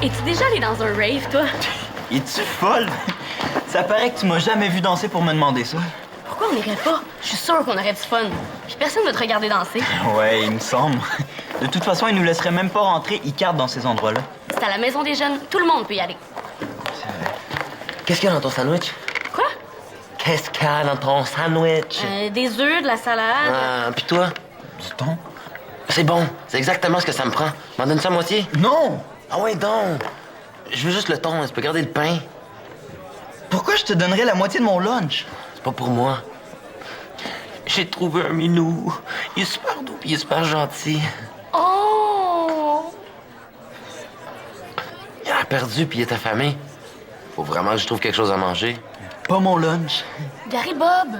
Es-tu déjà allé dans un rave, toi? Es-tu folle? Ça paraît que tu m'as jamais vu danser pour me demander ça. Pourquoi on n'irait pas? Je suis sûre qu'on aurait du fun. Puis personne ne va te regarder danser. Ouais, il me semble. De toute façon, ils nous laisseraient même pas rentrer Icare dans ces endroits-là. C'est à la maison des jeunes. Tout le monde peut y aller. Qu'est-ce qu'il y a dans ton sandwich? Quoi? Qu'est-ce qu'il y a dans ton sandwich? Des œufs, de la salade. Ah, puis toi? Du thon? C'est bon, c'est exactement ce que ça me prend. M'en donne ça à moitié? Non! Ah ouais, donc. Je veux juste le thon, tu peux garder le pain. Pourquoi je te donnerais la moitié de mon lunch? C'est pas pour moi. J'ai trouvé un minou. Il est super doux pis il est super gentil. Oh! Il a perdu puis il est affamé. Faut vraiment que je trouve quelque chose à manger. Pas mon lunch. Gary Bob!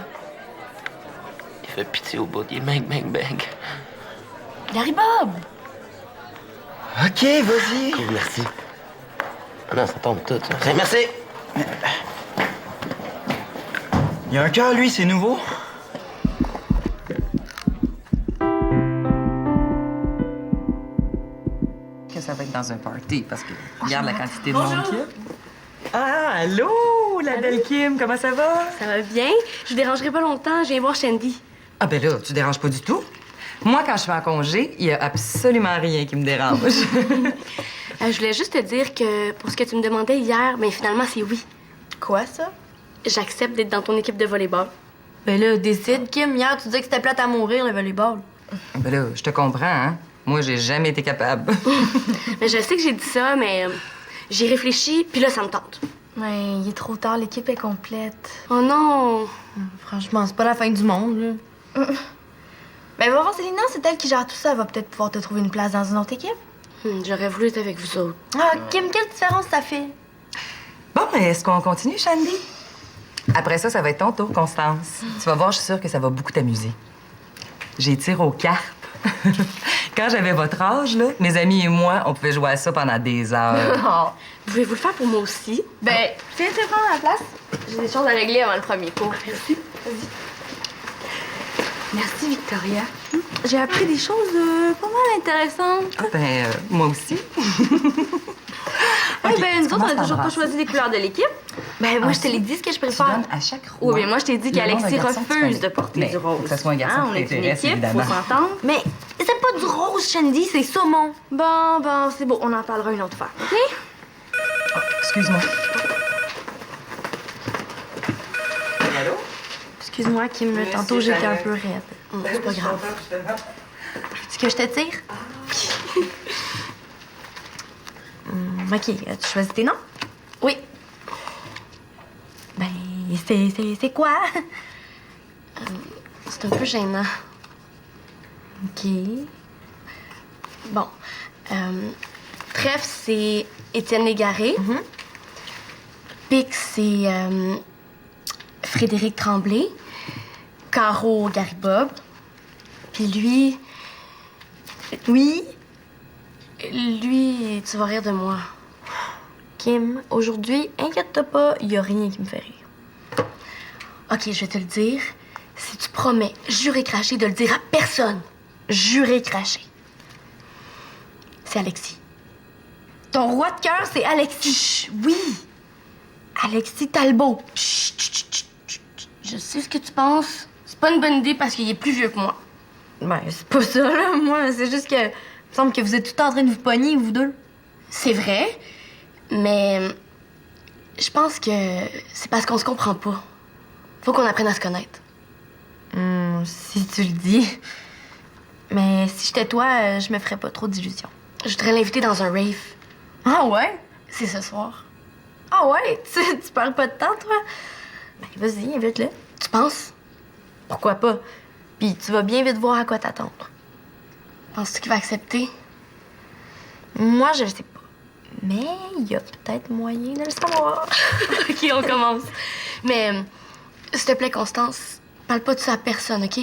Il fait pitié au bout, il est bang. Gary Bob! OK, vas-y. Cool, merci. Ah non, ça tombe tout, ça. Merci! Il y a un cœur, lui, c'est nouveau. Que ça va être dans un party, parce que regarde la quantité de monde qu'il y a. Ah, allô, la belle Kim, comment ça va? Ça va bien? Je vous dérangerai pas longtemps. Je viens voir Shandy. Ah, ben là, tu déranges pas du tout. Moi, quand je suis en congé, il y a absolument rien qui me dérange. Je voulais juste te dire que pour ce que tu me demandais hier, ben finalement, c'est oui. Quoi, ça? J'accepte d'être dans ton équipe de volleyball. Ben là, décide, Kim. Hier, tu disais que c'était plate à mourir, le volleyball. Ben là, je te comprends, hein? Moi, j'ai jamais été capable. Mais je sais que j'ai dit ça, mais j'ai réfléchi, puis là, ça me tente. Mais il est trop tard, l'équipe est complète. Oh non! Franchement, c'est pas la fin du monde, là. Ben, va voir Célina, c'est elle qui gère tout ça. Elle va peut-être pouvoir te trouver une place dans une autre équipe. J'aurais voulu être avec vous autres. Ah, Kim, quelle différence ça fait? Bon, mais est-ce qu'on continue, Shandy? Après ça, ça va être ton tour, Constance. Tu vas voir, je suis sûre que ça va beaucoup t'amuser. J'ai tiré aux cartes. Quand j'avais votre âge, là, mes amis et moi, on pouvait jouer à ça pendant des heures. Oh. Pouvez-vous le faire pour moi aussi? Ben, tu viens te prendre la place? J'ai des choses à régler avant le premier cours. Merci. Merci, Victoria. J'ai appris des choses pas mal intéressantes. Ah, ben, moi aussi. Oui, Ok, ben, nous tu autres, on a commences toujours par pas embrasser. choisi les couleurs de l'équipe. Ben, moi, je te l'ai dit ce que je Tu préfère. donnes à chaque roi. Oui, mais moi, je t'ai dit le nom qu'Alexis d'un garçon que tu refuse connais. de porter Mais du rose. faut que ça soit un garçon On qui est une t'intéresse, équipe, évidemment. faut s'entendre. Mais c'est pas du rose, Shandy, c'est saumon. Bon, c'est beau, on en parlera une autre fois, OK? Excuse-moi. Allô? Excuse-moi, Kim, Monsieur tantôt, j'étais un Chanel. peu raide. C'est pas grave. Est-ce que je te tire? OK, tu choisis tes noms? Oui. Ben, c'est quoi? C'est un peu gênant. OK. Bon. Trèfle, c'est Étienne Légaré. Pic, c'est Frédéric Tremblay. Carreau, Gary Bob. Puis lui... Oui? Lui, tu vas rire de moi. Kim, aujourd'hui, inquiète-toi pas, il y a rien qui me fait rire. OK, je vais te le dire. Si tu promets, juré craché, de le dire à personne. Juré craché. C'est Alexis. Ton roi de cœur, c'est Alexis. Chut, oui. Alexis Talbot. Chut, chut, chut, chut, chut. Je sais ce que tu penses. C'est pas une bonne idée parce qu'il est plus vieux que moi. Ben, c'est pas ça, là. Moi, c'est juste que... Il me semble que vous êtes tout en train de vous pogner, vous deux. C'est vrai, mais je pense que c'est parce qu'on se comprend pas. Faut qu'on apprenne à se connaître. Si tu le dis. Mais si j'étais toi, je me ferais pas trop d'illusions. Je voudrais l'inviter dans un rave. Ah ouais? C'est ce soir. Ah ouais? Tu perds pas de temps, toi? Ben, vas-y, invite-le. Tu penses? Pourquoi pas? Puis tu vas bien vite voir à quoi t'attendre. Penses-tu qu'il va accepter? Moi, je le sais pas. Mais il y a peut-être moyen de le savoir. OK, on commence. Mais, s'il te plaît, Constance, parle pas de ça à personne, OK?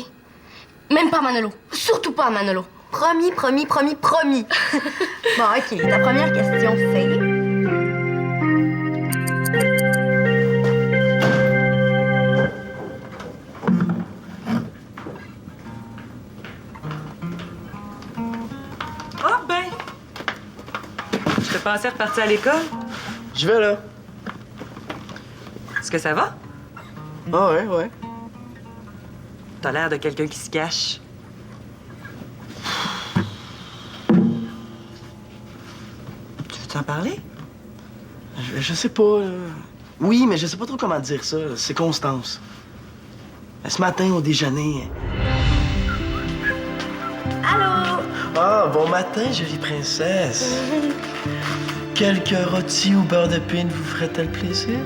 Même pas à Manolo. Surtout pas à Manolo. Promis, promis, promis, promis. Bon, OK. Ta première question, c'est... pensais repartir à l'école? Je vais là. Est-ce que ça va? Ah ouais. T'as l'air de quelqu'un qui se cache. Tu veux t'en parler? Je sais pas. Oui, mais je sais pas trop comment dire ça. C'est Constance. Ce matin, au déjeuner. Allô? Ah, bon matin, jolie princesse. Quelques rôtis au beurre de pine vous ferait-elle plaisir?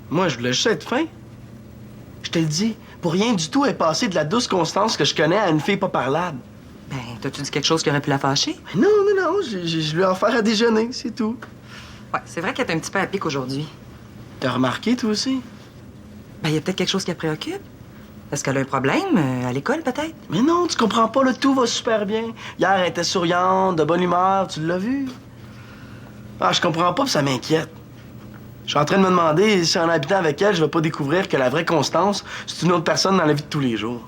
Moi, je voulais juste être fin. Je te le dis, pour rien du tout, elle est passée de la douce Constance que je connais à une fille pas parlable. Ben, t'as-tu dit quelque chose qui aurait pu la fâcher? Non, je lui ai offert à déjeuner, c'est tout. Ouais, c'est vrai qu'elle est un petit peu à pic aujourd'hui. T'as remarqué, toi aussi? Ben, il y a peut-être quelque chose qui la préoccupe. Est-ce qu'elle a un problème? À l'école, peut-être? Mais non, tu comprends pas, là, tout va super bien. Hier, elle était souriante, de bonne humeur, tu l'as vu? Ah, je comprends pas, puis ça m'inquiète. Je suis en train de me demander si en habitant avec elle, je vais pas découvrir que la vraie Constance, c'est une autre personne dans la vie de tous les jours.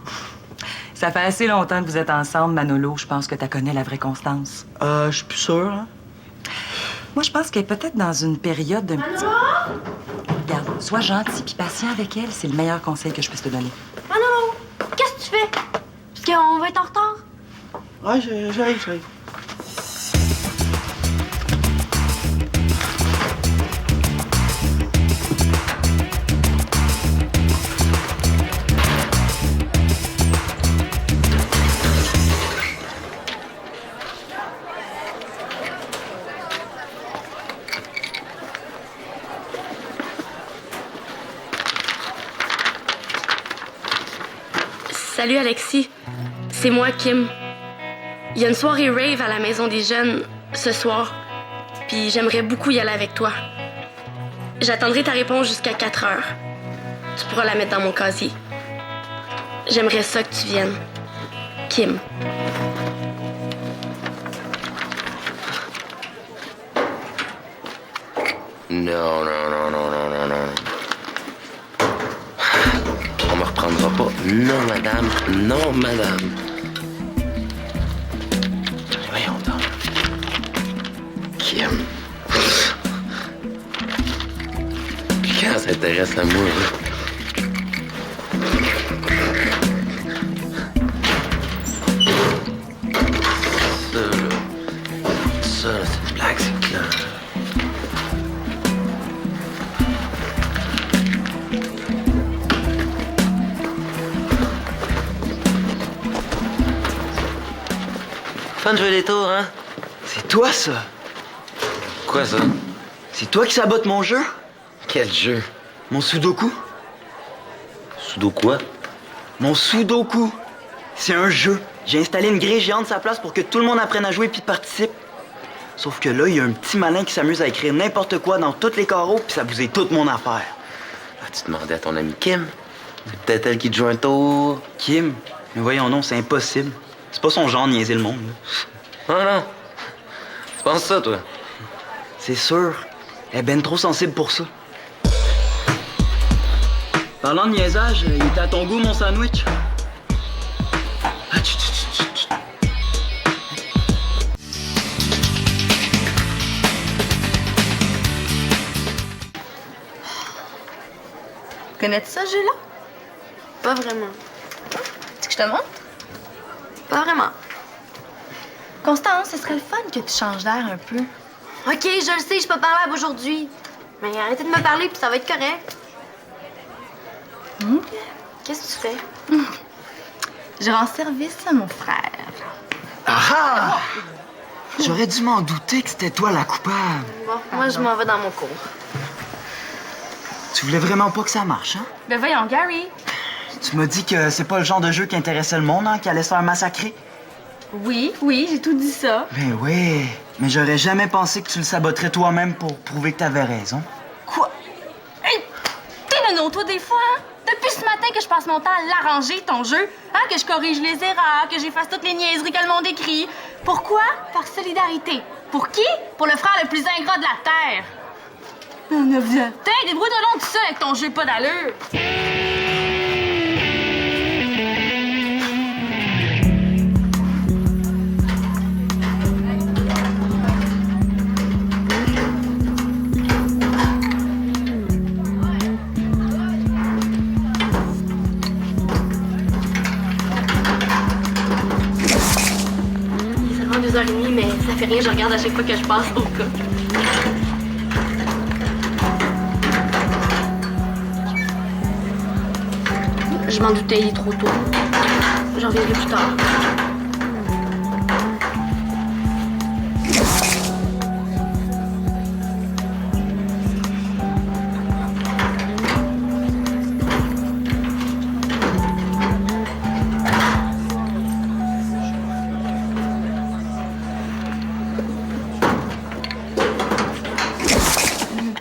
Ça fait assez longtemps que vous êtes ensemble, Manolo. Je pense que tu connais la vraie Constance. Je suis plus sûr, hein? Moi, je pense qu'elle est peut-être dans une période d'un petit... Regarde, sois gentil puis patient avec elle. C'est le meilleur conseil que je puisse te donner. Manolo, qu'est-ce que tu fais? Parce qu'on va être en retard. Ouais, j'arrive. Salut Alexis, c'est moi Kim. Il y a une soirée rave à la Maison des Jeunes ce soir, puis j'aimerais beaucoup y aller avec toi. J'attendrai ta réponse jusqu'à 4 heures. Tu pourras la mettre dans mon casier. J'aimerais ça que tu viennes. Kim. Non. On me reprendra pas. Non, madame. Non, madame. Voyons donc. Kim. Quand s'intéresse à moi, Ça, là, c'est une blague, c'est clair. Fun de jouer des tours, hein? C'est toi, ça? Quoi, ça? C'est toi qui sabotes mon jeu? Quel jeu? Mon sudoku? Sudo quoi? Mon sudoku. C'est un jeu. J'ai installé une grille géante de sa place pour que tout le monde apprenne à jouer puis participe. Sauf que là, il y a un petit malin qui s'amuse à écrire n'importe quoi dans tous les carreaux puis ça bousille toute mon affaire. Ah, tu demandais à ton amie Kim? C'est peut-être elle qui te joue un tour. Kim? Mais voyons non, c'est impossible. C'est pas son genre de niaiser le monde. Là. Non. Tu penses ça, toi? C'est sûr. Elle est ben trop sensible pour ça. Parlant de niaisage, il était à ton goût, mon sandwich? Ah, tchut. Connais-tu ça, jeu-là? Pas vraiment. Tu que je te montre? Pas vraiment. Constance, ce serait le fun que tu changes d'air un peu. OK, je le sais, je suis pas parlable aujourd'hui. Mais arrêtez de me parler puis ça va être correct. Qu'est-ce que tu fais? Je rends service à mon frère. Ah! J'aurais dû m'en douter que c'était toi la coupable. Bon, moi, je m'en vais dans mon cours. Tu voulais vraiment pas que ça marche, hein? Ben voyons, Gary. Tu m'as dit que c'est pas le genre de jeu qui intéressait le monde, hein, qui allait se faire massacrer. Oui, j'ai tout dit ça. Ben oui, mais j'aurais jamais pensé que tu le saboterais toi-même pour prouver que t'avais raison. Quoi? Hey! T'es nono, toi, des fois, hein? Depuis ce matin que je passe mon temps à l'arranger, ton jeu, hein? Que je corrige les erreurs, que j'efface toutes les niaiseries que le monde écrit. Pourquoi? Par solidarité. Pour qui? Pour le frère le plus ingrat de la Terre. T'es débrouille-toi donc tout ça avec ton jeu pas d'allure. Il est seulement 2h30, mais ça fait rien, je regarde à chaque fois que je passe au cas. Je m'en doutais, il est trop tôt. J'en reviendrai plus tard.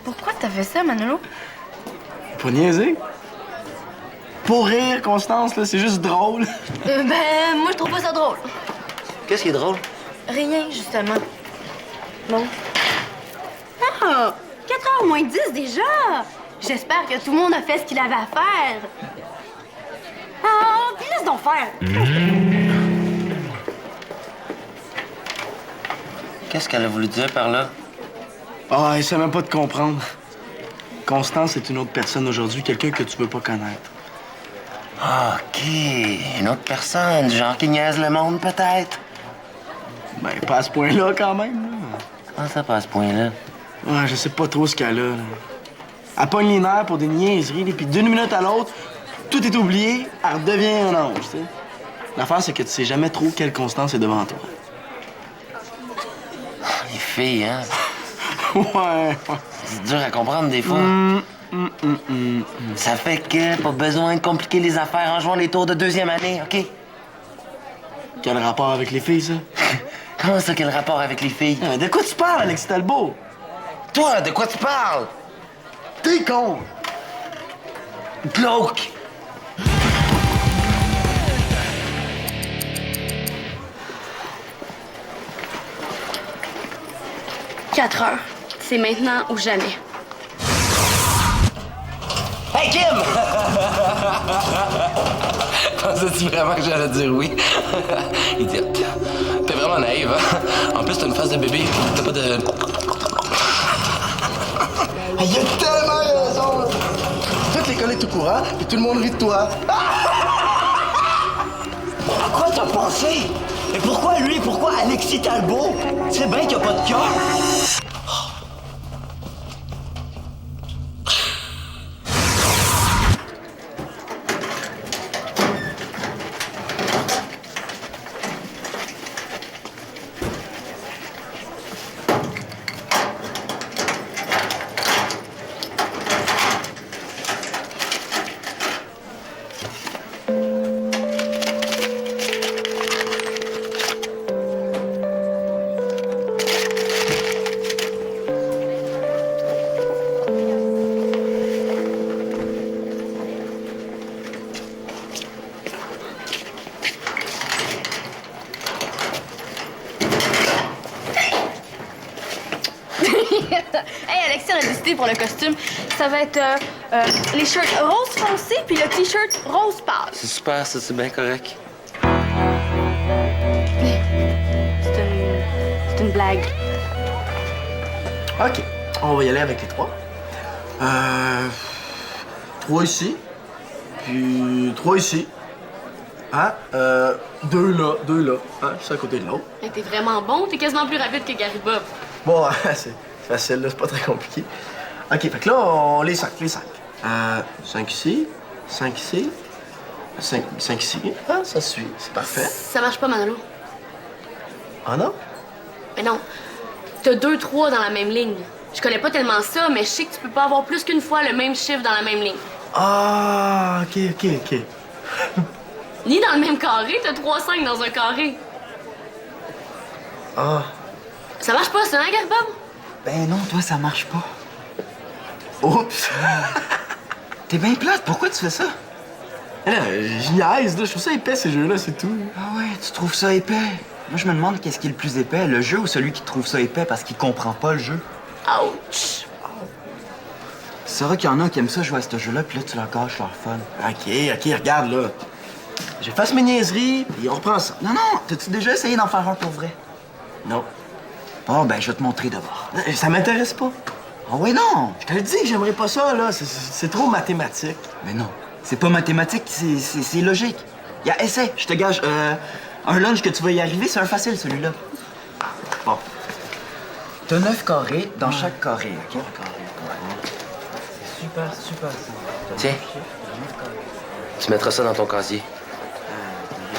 Pourquoi t'as fait ça, Manolo? Pas niaiser. Pour rire, Constance, là, c'est juste drôle. Moi, je trouve pas ça drôle. Qu'est-ce qui est drôle? Rien, justement. Bon. Ah! 4h moins 10 déjà! J'espère que tout le monde a fait ce qu'il avait à faire. Ah, puis laisse donc faire. Qu'est-ce qu'elle a voulu dire par là? Ah, elle sait même pas te comprendre. Constance est une autre personne aujourd'hui, quelqu'un que tu veux pas connaître. Ah, OK. Une autre personne, genre qui niaise le monde, peut-être? Ben, pas à ce point-là, quand même. Là. Comment ça passe à ce point-là? Ouais, je sais pas trop ce qu'elle a. Là. Elle pogne les nerfs pour des niaiseries, puis d'une minute à l'autre, tout est oublié, elle redevient un ange, tu sais. L'affaire, c'est que tu sais jamais trop quelle Constance est devant toi. Les filles, hein? Ouais. C'est dur à comprendre des fois. Ça fait que pas besoin de compliquer les affaires en jouant les tours de deuxième année, OK? Quel rapport avec les filles, ça? Comment ça, quel rapport avec les filles? De quoi tu parles, Alexis Talbot? Toi, de quoi tu parles? T'es con! Glauque! « 4h. C'est maintenant ou jamais. Hey, Kim! Pensais-tu vraiment que j'allais dire oui? Idiote. T'es vraiment naïve, hein? En plus, t'as une face de bébé. T'as pas de... Il y a tellement raison! Là. Toute l'école est au courant, et tout le monde rit de toi. À quoi t'as pensé? Et pourquoi lui? Pourquoi Alexis Talbot? C'est bien qu'il n'y a pas de cœur. Hey, Alexis, on a décidé pour le costume. Ça va être les shirts rose foncé puis le t-shirt rose pâle. C'est super, ça, c'est bien correct. C'est une blague. OK, on va y aller avec les trois. 3 ici, puis 3 ici. Hein? 2 là, hein? Juste à côté de l'autre. Hey, t'es vraiment bon, t'es quasiment plus rapide que Gary Bob. Bon, c'est facile, là, c'est pas très compliqué. OK, fait que là, on les 5, les 5. 5 ici, 5 ici, 5 ici. Ah, ça suit, c'est parfait. Ça marche pas, Manolo. Ah non? Mais non, t'as 2, 3 dans la même ligne. Je connais pas tellement ça, mais je sais que tu peux pas avoir plus qu'une fois le même chiffre dans la même ligne. Ah, OK. Ni dans le même carré, t'as 3, 5 dans un carré. Ah. Ça marche pas, ça, hein, Gary Bob? Ben non, toi, ça marche pas. Oups! T'es bien plate, pourquoi tu fais ça? Là, je niaise, là, je trouve ça épais, ces jeux-là, c'est tout. Ah ouais, tu trouves ça épais? Moi, je me demande qu'est-ce qui est le plus épais, le jeu ou celui qui trouve ça épais parce qu'il comprend pas le jeu? Ouch! C'est vrai qu'il y en a qui aiment ça jouer à ce jeu-là, puis là, tu leur caches leur fun. OK, regarde, là. J'efface mes niaiseries, puis on reprend ça. Non, non, t'as-tu déjà essayé d'en faire un pour vrai? Non. Bon, ben, je vais te montrer d'abord. Ça m'intéresse pas. Ah ouais, non! Je te le dis que j'aimerais pas ça, là. C'est trop mathématique. Mais non, c'est pas mathématique, c'est logique. Y'a, essaie, je te gage, un lunch que tu vas y arriver, c'est un facile, celui-là. Bon. T'as 9 carrés dans chaque carré, OK? C'est super simple. Tiens. Tu mettras ça dans ton casier. Il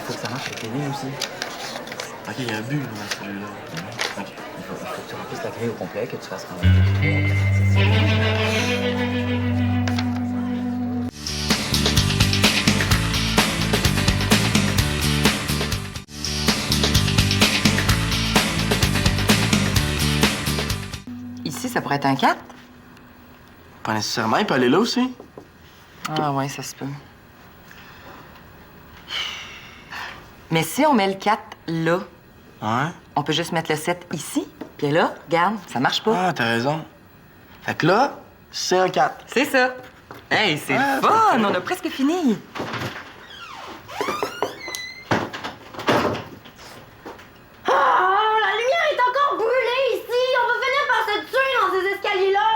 faut que ça marche avec les lignes aussi. OK, il y a un but dans ce jeu-là. OK. Il faut que tu remplisses la grille au complet, que tu fasses rentrer. Ici, ça pourrait être un 4? Pas nécessairement, il peut aller là aussi. Ah ouais, ça se peut. Mais si on met le 4 là, Ouais. on peut juste mettre le 7 ici, puis là, regarde, ça marche pas. Ah, t'as raison. Fait que là, c'est un 4. C'est ça. Hey, c'est Ah, le fun! c'est le fun. On a presque fini. Oh, la lumière est encore brûlée ici! On va finir par se tuer dans ces escaliers-là!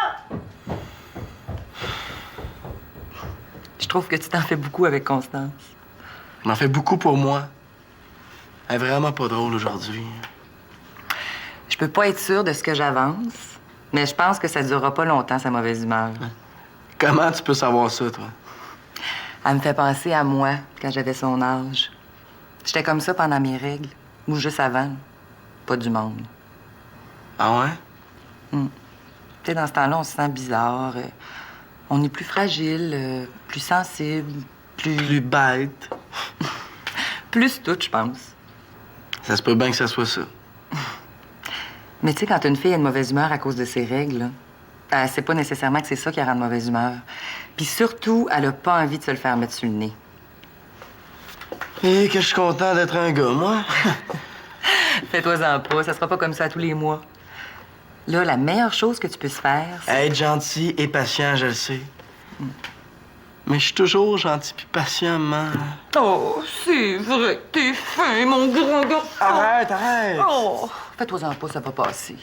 Je trouve que tu t'en fais beaucoup avec Constance. Je m'en fais beaucoup pour moi. Elle est vraiment pas drôle aujourd'hui. Je peux pas être sûre de ce que j'avance, mais je pense que ça durera pas longtemps, sa mauvaise humeur. Comment tu peux savoir ça, toi? Elle me fait penser à moi, quand j'avais son âge. J'étais comme ça pendant mes règles, ou juste avant. Pas du monde. Ah ouais? Tu sais, dans ce temps-là, on se sent bizarre. On est plus fragile, plus sensible, Plus bête. plus tout, je pense. Ça se peut bien que ça soit ça. Mais tu sais, quand une fille a une mauvaise humeur à cause de ses règles, là, c'est pas nécessairement que c'est ça qui la rend de mauvaise humeur. Puis surtout, elle a pas envie de se le faire mettre sur le nez. Et que je suis content d'être un gars, moi. Fais-toi-en pas, ça sera pas comme ça tous les mois. Là, la meilleure chose que tu puisses faire, c'est... Être gentil et patient, je le sais. Mais je suis toujours gentil puis patient, maman. Oh, c'est vrai que t'es fin, mon grand garçon. Arrête! Oh, fais-toi-en pas, ça va passer.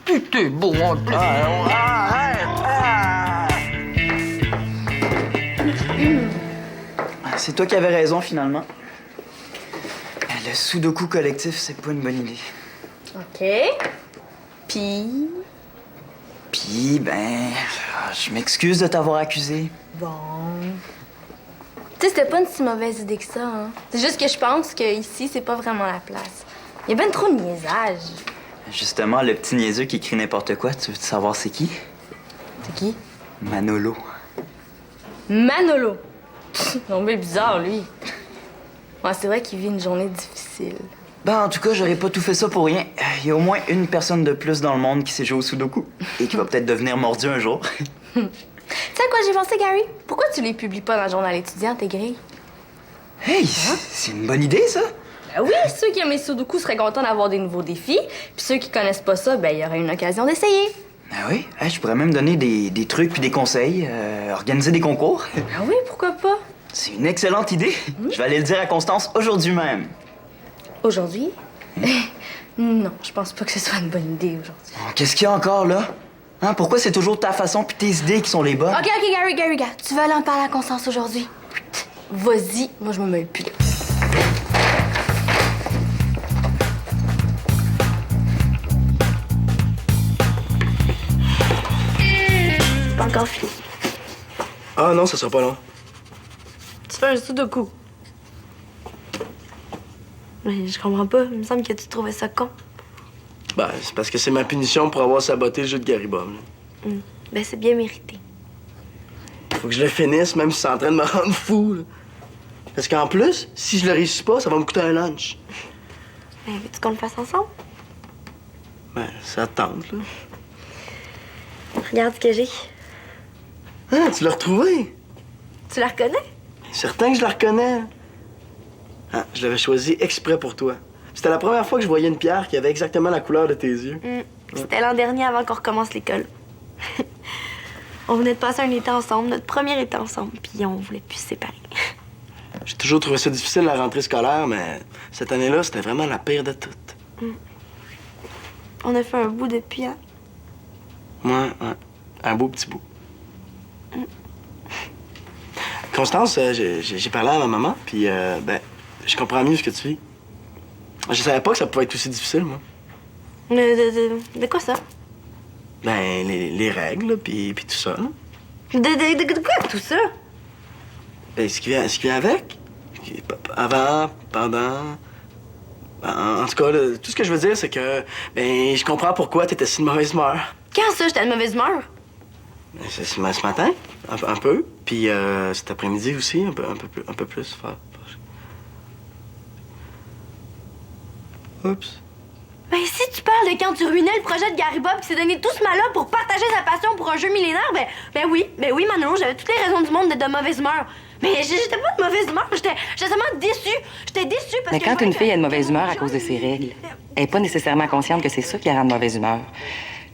Puis t'es beau en plus. Arrête! C'est toi qui avais raison, finalement. Le sudoku collectif, c'est pas une bonne idée. OK. Puis... Puis, ben, je m'excuse de t'avoir accusé. Bon... Tu sais, c'était pas une si mauvaise idée que ça, hein. C'est juste que je pense que ici, c'est pas vraiment la place. Il y a ben trop de niaisage. Justement, le petit niaiseux qui crie n'importe quoi, tu veux savoir c'est qui? C'est qui? Manolo. Manolo. Non, mais bizarre, lui. Ouais, c'est vrai qu'il vit une journée difficile. Ben, en tout cas, j'aurais pas tout fait ça pour rien. Il y a au moins une personne de plus dans le monde qui sait jouer au sudoku et qui va peut-être devenir mordu un jour. Tu sais à quoi j'ai pensé, Gary? Pourquoi tu les publies pas dans le journal étudiant, tes grilles? Hey, c'est une bonne idée, ça! Ben oui, ceux qui aiment les sudoku seraient contents d'avoir des nouveaux défis. Puis ceux qui connaissent pas ça, ben il y aurait une occasion d'essayer. Ah oui? Hey, je pourrais même donner des trucs puis des conseils, organiser des concours. Ah oui, pourquoi pas? C'est une excellente idée. Je vais aller le dire à Constance aujourd'hui même. Aujourd'hui? Non, je pense pas que ce soit une bonne idée aujourd'hui. Oh, qu'est-ce qu'il y a encore, là? Hein, pourquoi c'est toujours ta façon puis tes idées qui sont les bonnes? OK, Gary, gars. Tu veux aller en parler à Constance aujourd'hui? Vas-y, moi je me mêle plus là. C'est pas encore fini. Ah non, ça sera pas long. Tu fais un sudoku. Mais je comprends pas. Il me semble que tu trouvais ça con. Ben, c'est parce que c'est ma punition pour avoir saboté le jeu de Garibob. Ben, c'est bien mérité. Faut que je le finisse, même si c'est en train de me rendre fou. Là. Parce qu'en plus, si je le réussis pas, ça va me coûter un lunch. Ben, veux-tu qu'on le fasse ensemble? Ben, ça te tente, là. Regarde ce que j'ai. Ah, tu l'as retrouvé? Tu la reconnais? Certain que je la reconnais. Ah, je l'avais choisi exprès pour toi. C'était la première fois que je voyais une pierre qui avait exactement la couleur de tes yeux. C'était l'an dernier avant qu'on recommence l'école. On venait de passer un été ensemble, notre premier été ensemble, puis on voulait plus se séparer. J'ai toujours trouvé ça difficile, la rentrée scolaire, mais cette année-là, c'était vraiment la pire de toutes. On a fait un bout depuis, hein? Ouais. Un beau petit bout. Constance, j'ai parlé à ma maman, puis je comprends mieux ce que tu vis. Je savais pas que ça pouvait être aussi difficile, moi. De quoi ça? Ben, les règles, puis tout ça, là. De quoi tout ça? Ben, ce qui vient avec. Avant, pendant... En tout cas, là, tout ce que je veux dire, c'est que... Ben, je comprends pourquoi t'étais si de mauvaise humeur. Quand ça, j'étais de mauvaise humeur? Ben, c'est ce matin, un peu. Puis cet après-midi aussi, un peu plus fort. Oups. Ben, si tu parles de quand tu ruinais le projet de Gary Bob qui s'est donné tout ce mal-là pour partager sa passion pour un jeu millénaire, ben oui, Manolo, j'avais toutes les raisons du monde d'être de mauvaise humeur. Mais j'étais pas de mauvaise humeur, j'étais seulement déçue. J'étais déçue parce Mais que... quand une fille a de mauvaise humeur à cause de ses règles, elle est pas nécessairement consciente que c'est ça qui la rend de mauvaise humeur.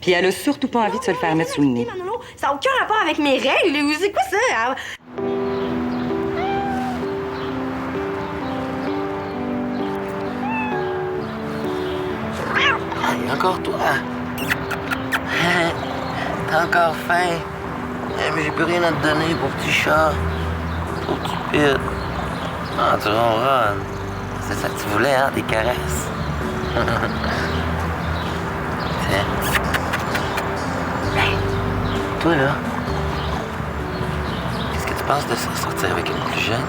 Puis elle a surtout pas envie de se le faire mettre sous le nez. Manolo, ça n'a aucun rapport avec mes règles, ou c'est quoi ça? Hey, encore toi? T'as encore faim? Mais j'ai plus rien à te donner, pour petit chat. Pour petit pit. Ah, tu ronronnes. C'est ça que tu voulais, hein? Des caresses. Tiens. Hey, toi, là. Qu'est-ce que tu penses de ça, sortir avec une plus jeune?